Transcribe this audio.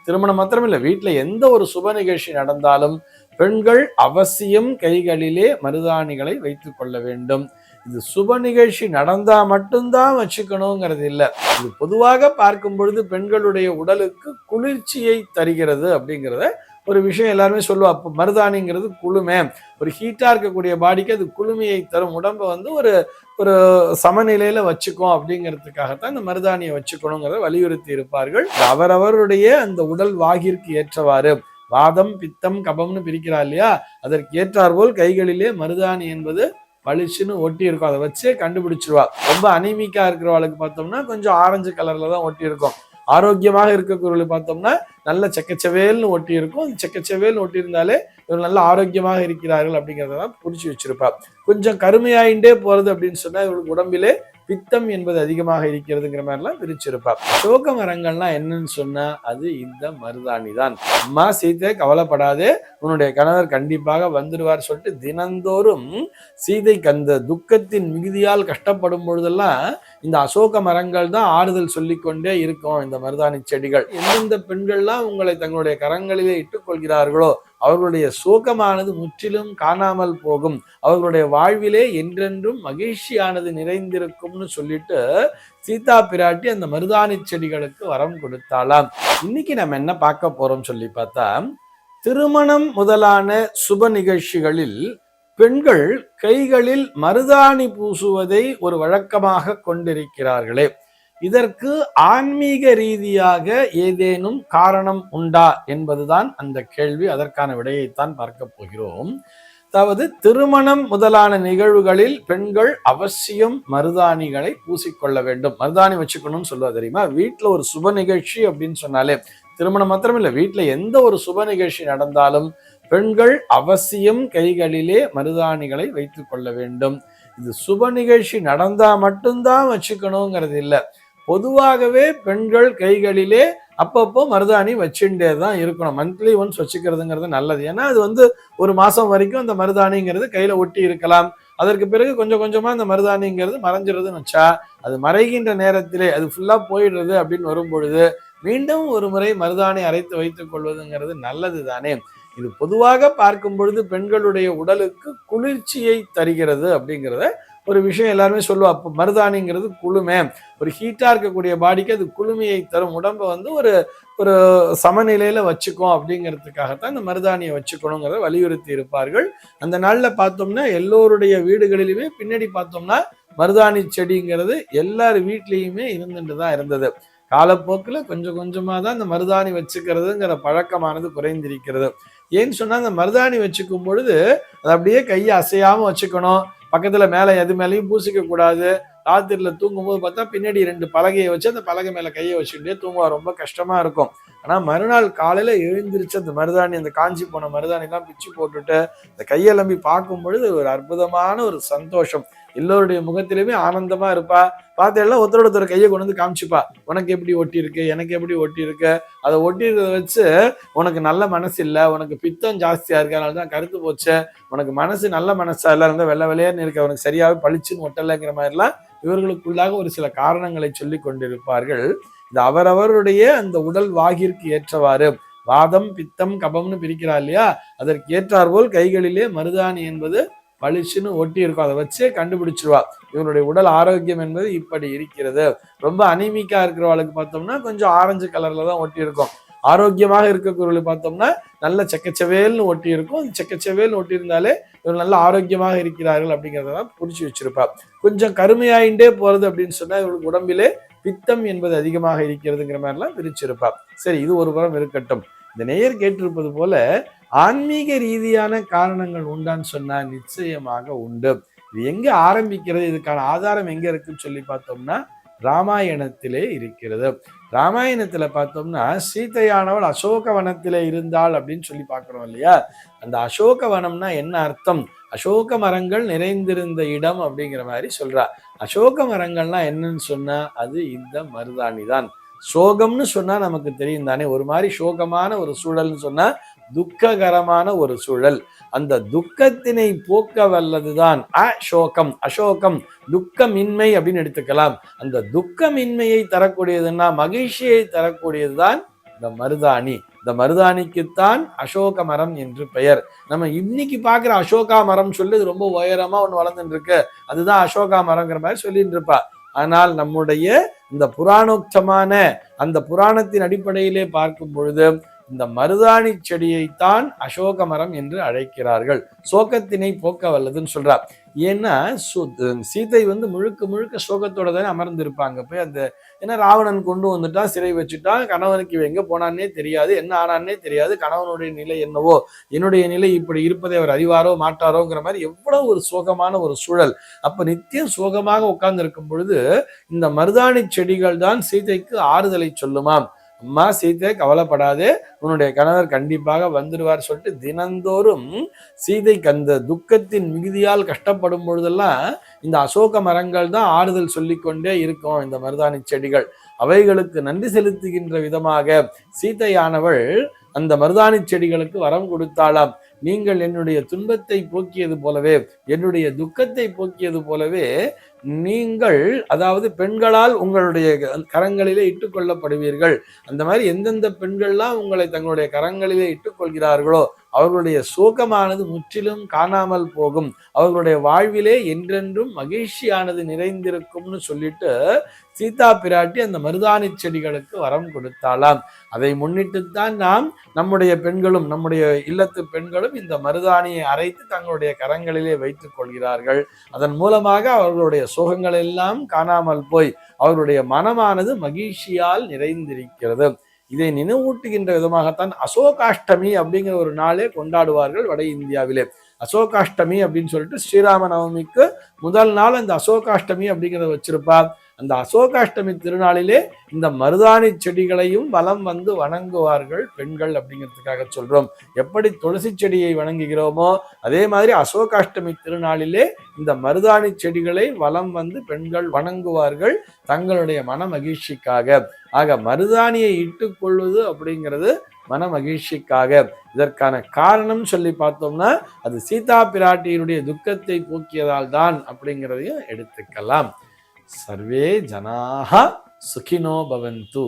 திருமணம் மாத்திரமில்லை, வீட்டுல எந்த ஒரு சுப நிகழ்ச்சி நடந்தாலும் பெண்கள் அவசியம் கைகளிலே மருதாணிகளை வைத்துக் கொள்ள வேண்டும். இது சுப நிகழ்ச்சி நடந்தா மட்டும்தான் வச்சுக்கணுங்கிறது இல்லை. இது பொதுவாக பார்க்கும் பொழுது பெண்களுடைய உடலுக்கு குளிர்ச்சியை தருகிறது அப்படிங்கிறத ஒரு விஷயம் எல்லாருமே சொல்லுவா. மருதாணிங்கிறது குளுமை, ஒரு ஹீட்டா இருக்கக்கூடிய பாடிக்கு அது குளுமையை தரும், உடம்பை ஒரு ஒரு சமநிலையில வச்சுக்கும் அப்படிங்கிறதுக்காகத்தான் இந்த மருதாணியை வச்சுக்கணுங்கிறத வலியுறுத்தி இருப்பார்கள். அவரவருடைய அந்த உடல் வாகிற்கு ஏற்றவாறு வாதம் பித்தம் கபம்னு பிரிக்கிறா இல்லையா, அதற்கு ஏற்றாற்போல் கைகளிலே மருதாணி என்பது பளிச்சுன்னு ஒட்டி இருக்கும். அதை வச்சே கண்டுபிடிச்சிருவா. ரொம்ப அனிமிக்கா இருக்கிறவளுக்கு பார்த்தோம்னா கொஞ்சம் ஆரஞ்சு கலர்ல தான் ஒட்டி இருக்கும். ஆரோக்கியமாக இருக்கக்கூடியவர்களுக்கு பார்த்தோம்னா நல்ல செக்கச்சவேல்னு ஒட்டி இருக்கும். செக்கச்சவேல்னு ஒட்டி இருந்தாலே இவர் நல்ல ஆரோக்கியமாக இருக்கிறார்கள் அப்படிங்கிறதான் புரிச்சு வச்சிருப்பா. கொஞ்சம் கருமையாயிண்டே போறது அப்படின்னு சொன்னா இவருக்கு உடம்பிலே பித்தம் என்பது அதிகமாக இருக்கிறதுங்கிற மாதிரிலாம் பிரிச்சிருப்பா. அசோக மரங்கள்லாம் என்னன்னு சொன்னா அது இந்த மருதாணி தான். அம்மா சீதை கவலைப்படாதே, உன்னுடைய கணவர் கண்டிப்பாக வந்துடுவார் சொல்லிட்டு தினந்தோறும் சீதைக்கு அந்த துக்கத்தின் மிகுதியால் கஷ்டப்படும் பொழுதெல்லாம் இந்த அசோக மரங்கள் தான் ஆறுதல் சொல்லிக்கொண்டே இருக்கும். இந்த மருதாணி செடிகள் எந்தெந்த பெண்கள்லாம் உங்களை தங்களுடைய கரங்களிலே இட்டுக் கொள்கிறார்களோ அவர்களுடைய சோகமானது முற்றிலும் காணாமல் போகும், அவர்களுடைய வாழ்விலே என்றென்றும் மகிழ்ச்சியானது நிறைந்திருக்கும்னு சொல்லிட்டு சீதா பிராட்டி அந்த மருதாணி செடிகளுக்கு வரம் கொடுத்தாலாம். இன்னைக்கு நம்ம என்ன பார்க்க போறோம் சொல்லி பார்த்தா, திருமணம் முதலான சுப நிகழ்ச்சிகளில் பெண்கள் கைகளில் மருதாணி பூசுவதை ஒரு வழக்கமாக கொண்டிருக்கிறார்களே, இதற்கு ஆன்மீக ரீதியாக ஏதேனும் காரணம் உண்டா என்பதுதான் அந்த கேள்வி. அதற்கான விடையைத்தான் பார்க்க போகிறோம். அதாவது திருமணம் முதலான நிகழ்வுகளில் பெண்கள் அவசியம் மருதாணிகளை பூசிக்கொள்ள வேண்டும். மருதாணி வச்சுக்கணும்னு சொல்லுவா தெரியுமா? வீட்டுல ஒரு சுப நிகழ்ச்சி அப்படின்னு சொன்னாலே, திருமணம் மாத்திரமில்லை, வீட்டுல எந்த ஒரு சுப நிகழ்ச்சி நடந்தாலும் பெண்கள் அவசியம் கைகளிலே மருதாணிகளை வைத்துக் கொள்ள வேண்டும். இது சுப நிகழ்ச்சி நடந்தா மட்டும்தான் வச்சுக்கணுங்கிறது இல்லை. பொதுவாகவே பெண்கள் கைகளிலே அப்பப்போ மருதாணி வச்சுட்டே தான் இருக்கணும். மந்த்லி ஒன்ஸ் வச்சுக்கிறதுங்கிறது நல்லது. ஏன்னா அது ஒரு மாசம் வரைக்கும் அந்த மருதாணிங்கிறது கையில ஒட்டி இருக்கலாம். அதற்கு பிறகு கொஞ்சம் கொஞ்சமா அந்த மருதாணிங்கிறது மறைஞ்சிருதுன்னு வச்சா, அது மறைகின்ற நேரத்திலே அது ஃபுல்லா போயிடுறது அப்படின்னு வரும் பொழுது மீண்டும் ஒரு முறை மருதாணி அரைத்து வைத்துக் கொள்வதுங்கிறது நல்லது தானே. இது பொதுவாக பார்க்கும் பொழுது பெண்களுடைய உடலுக்கு குளிர்ச்சியை தருகிறது அப்படிங்கிறத ஒரு விஷயம் எல்லாருமே சொல்லுவா. மருதாணிங்கிறது குளுமை, ஒரு ஹீட்டா இருக்கக்கூடிய பாடிக்கு அது குளுமையை தரும், உடம்பை ஒரு ஒரு சமநிலையில வச்சுக்கும் அப்படிங்கிறதுக்காகத்தான் இந்த மருதாணியை வச்சுக்கணுங்கிறத வலியுறுத்தி இருப்பார்கள். அந்த நாள்ல பார்த்தோம்னா எல்லோருடைய வீடுகளிலுமே பின்னாடி பார்த்தோம்னா மருதாணி செடிங்கிறது எல்லார் வீட்லேயுமே இருந்துட்டு தான் இருந்தது. காலப்போக்கில் கொஞ்சம் கொஞ்சமாக தான் இந்த மருதாணி வச்சுக்கிறதுங்கிற பழக்கமானது குறைந்திருக்கிறது. ஏன்னு சொன்னால் அந்த மருதாணி வச்சுக்கும் பொழுது அது அப்படியே கையை அசையாமல் வச்சுக்கணும். பக்கத்தில் மேலே எது மேலேயும் பூசிக்க கூடாது. ராத்திரியில் தூங்கும்போது பார்த்தா பின்னாடி 2 பலகையை வச்சு அந்த பலகை மேலே கையை வச்சுக்கிட்டே தூங்குவா. ரொம்ப கஷ்டமாக இருக்கும். ஆனால் மறுநாள் காலையில் எழுந்திரிச்சு அந்த மருதாணி, அந்த காஞ்சி போன மருதாணிலாம் பிச்சு போட்டுட்டு அந்த கையெலம்பி பார்க்கும் பொழுது ஒரு அற்புதமான ஒரு சந்தோஷம். எல்லோருடைய முகத்திலுமே ஆனந்தமா இருப்பா. பார்த்தெல்லாம் ஒருத்தர் கையை கொண்டு வந்து காமிச்சுப்பா. உனக்கு எப்படி ஒட்டி இருக்கு, எனக்கு எப்படி ஒட்டி இருக்கு, அதை ஒட்டிறத வச்சு உனக்கு நல்ல மனசு இல்லை, உனக்கு பித்தம் ஜாஸ்தியா இருக்கு, அதனால தான் கருத்து போச்சு, உனக்கு மனசு நல்ல மனசா இல்லை, இருந்தால் வெள்ளை வெள்ளையர்னு இருக்கு, அவனுக்கு சரியாவே பளிச்சுன்னு ஒட்டலைங்கிற மாதிரிலாம் இவர்களுக்குள்ளாக ஒரு சில காரணங்களை சொல்லி கொண்டிருப்பார்கள். இது அவரவருடைய அந்த உடல் வாகிற்கு ஏற்றவாறு வாதம் பித்தம் கபம்னு பிரிக்கிறா இல்லையா, அதற்கு ஏற்றாற்போல் கைகளிலே மருதாணி என்பது பளிச்சுன்னு ஒட்டி இருக்கும். அதை வச்சே கண்டுபிடிச்சிருவா இவனுடைய உடல் ஆரோக்கியம் என்பது இப்படி இருக்கிறது. ரொம்ப அனிமிக்கா இருக்கிறவளுக்கு பார்த்தோம்னா கொஞ்சம் ஆரஞ்சு கலர்ல தான் ஒட்டி இருக்கும். ஆரோக்கியமாக இருக்கக்கூடியவர்களுக்கு பார்த்தோம்னா நல்ல செக்கச்சவேல்னு ஒட்டி இருக்கும். செக்கச்சவேல்னு ஒட்டி இருந்தாலே இவர் நல்ல ஆரோக்கியமாக இருக்கிறார்கள் அப்படிங்கிறதான் புரிச்சு வச்சிருப்பா. கொஞ்சம் கருமையாயிண்டே போறது அப்படின்னு சொன்னா இவருக்கு உடம்பிலே பித்தம் என்பது அதிகமாக இருக்கிறதுங்கிற மாதிரிலாம் பிரிச்சிருப்பா. சரி, இது ஒரு புறம் இருக்கட்டும். இந்த நேயர் கேட்டிருப்பது போல ஆன்மீக ரீதியான காரணங்கள் உண்டான்னு சொன்னா நிச்சயமாக உண்டு. இது எங்க ஆரம்பிக்கிறது, இதுக்கான ஆதாரம் எங்க இருக்குன்னு சொல்லி பார்த்தோம்னா ராமாயணத்திலே இருக்கிறது. ராமாயணத்துல பார்த்தோம்னா சீதையானவள் அசோக வனத்திலே இருந்தாள் அப்படின்னு சொல்லி பார்க்கிறோம் இல்லையா. அந்த அசோக வனம்னா என்ன அர்த்தம்? அசோக மரங்கள் நிறைந்திருந்த இடம் அப்படிங்கிற மாதிரி சொல்றா. அசோக மரங்கள்னா என்னன்னு சொன்னா அது இந்த மருதாணி தான். சோகம்னு சொன்னா நமக்கு தெரியும் தானே, ஒரு மாதிரி சோகமான ஒரு சூழல்னு சொன்னா துக்ககரமான ஒரு சூழல். அந்த துக்கத்தினை போக்க வல்லதுதான் அசோகம். அசோகம் துக்கமின்மை அப்படின்னு எடுத்துக்கலாம். அந்த துக்கமின்மையை தரக்கூடியதுன்னா மகிழ்ச்சியை தரக்கூடியதுதான் இந்த மருதாணி. இந்த மருதாணிக்குத்தான் அசோக மரம் என்று பெயர். நம்ம இன்னைக்கு பார்க்குற அசோகா மரம் சொல்லி ரொம்ப உயரமா ஒன்று வளர்ந்துட்டு இருக்கு, அதுதான் அசோகா மரங்கிற மாதிரி சொல்லிட்டு இருப்பா. ஆனால் நம்முடைய இந்த புராணோக்தமான அந்த புராணத்தின் அடிப்படையிலே பார்க்கும் பொழுது இந்த மருதாணி செடியைத்தான் அசோக மரம் என்று அழைக்கிறார்கள். சோகத்தினை போக்க வல்லதுன்னு சொல்றார். ஏன்னா சீதை முழுக்க முழுக்க சோகத்தோட தானே அமர்ந்திருப்பாங்க. போய் அந்த ஏன்னா ராவணன் கொண்டு வந்துட்டான், சிறை வச்சுட்டான், கணவனுக்கு இவன் எங்க போனான்னே தெரியாது, என்ன ஆனான்னே தெரியாது, கணவனுடைய நிலை என்னவோ என்னுடைய நிலை இப்படி இருப்பதை அவர் அறிவாரோ மாட்டாரோங்கிற மாதிரி எவ்வளவு ஒரு சோகமான ஒரு சூழல். அப்ப நித்தியம் சோகமாக உட்கார்ந்து இருக்கும் பொழுது இந்த மருதாணி செடிகள் தான் சீதைக்கு ஆறுதலை சொல்லுமாம். அம்மா சீதை கவலைப்படாதே, உன்னுடைய கணவர் கண்டிப்பாக வந்துடுவார் சொல்லிட்டு தினந்தோறும் சீதைக்கு அந்த துக்கத்தின் மிகுதியால் கஷ்டப்படும் பொழுதெல்லாம் இந்த அசோக மரங்கள் தான் ஆறுதல் சொல்லிக்கொண்டே இருக்கும். இந்த மருதாணி செடிகள் அவைகளுக்கு நன்றி செலுத்துகின்ற விதமாக சீதையானவள் அந்த மருதாணி செடிகளுக்கு வரம் கொடுத்தாளாம். நீங்கள் என்னுடைய துன்பத்தை போக்கியது போலவே, என்னுடைய துக்கத்தை போக்கியது போலவே நீங்கள், அதாவது பெண்களால் உங்களுடைய கரங்களிலே இட்டுக் கொள்ளப்படுவீர்கள். அந்த மாதிரி எந்தெந்த பெண்கள்லாம் உங்களை தங்களுடைய கரங்களிலே இட்டுக் கொள்கிறார்களோ அவர்களுடைய சோகமானது முற்றிலும் காணாமல் போகும், அவர்களுடைய வாழ்விலே என்றென்றும் மகிழ்ச்சியானது நிறைந்திருக்கும்னு சொல்லிட்டு சீதா பிராட்டி அந்த மருதாணி செடிகளுக்கு வரம் கொடுத்தாலாம். அதை முன்னிட்டுத்தான் நாம் நம்முடைய பெண்களும் நம்முடைய இல்லத்து பெண்களும் இந்த மருதாணியை அரைத்து தங்களுடைய கரங்களிலே வைத்துக் கொள்கிறார்கள். அதன் மூலமாக அவர்களுடைய சோகங்கள் எல்லாம் காணாமல் போய் அவர்களுடைய மனமானது மகிழ்ச்சியால் நிறைந்திருக்கிறது. இதை நினைவூட்டுகின்ற விதமாகத்தான் அசோகாஷ்டமி அப்படிங்கிற ஒரு நாளே கொண்டாடுவார்கள் வட இந்தியாவிலே. அசோகாஷ்டமி அப்படின்னு சொல்லிட்டு ஸ்ரீராம நவமிக்கு முதல் நாள் அந்த அசோகாஷ்டமி அப்படிங்கிறத வச்சிருப்பார். அந்த அசோகாஷ்டமி திருநாளிலே இந்த மருதாணி செடிகளையும் வலம் வந்து வணங்குவார்கள் பெண்கள் அப்படிங்கிறதுக்காக சொல்றோம். எப்படி துளசி செடியை வணங்குகிறோமோ அதே மாதிரி அசோகாஷ்டமி திருநாளிலே இந்த மருதாணி செடிகளை வலம் வந்து பெண்கள் வணங்குவார்கள் தங்களுடைய மன மகிழ்ச்சிக்காக. ஆக மருதாணியை இட்டுக் கொள்வது அப்படிங்கிறது மன மகிழ்ச்சிக்காக. இதற்கான காரணம் சொல்லி பார்த்தோம்னா அது சீதா பிராட்டியினுடைய துக்கத்தை போக்கியதால் தான் அப்படிங்கிறதையும் எடுத்துக்கலாம். சர்வே ஜனாஹ சுகினோ பவந்து.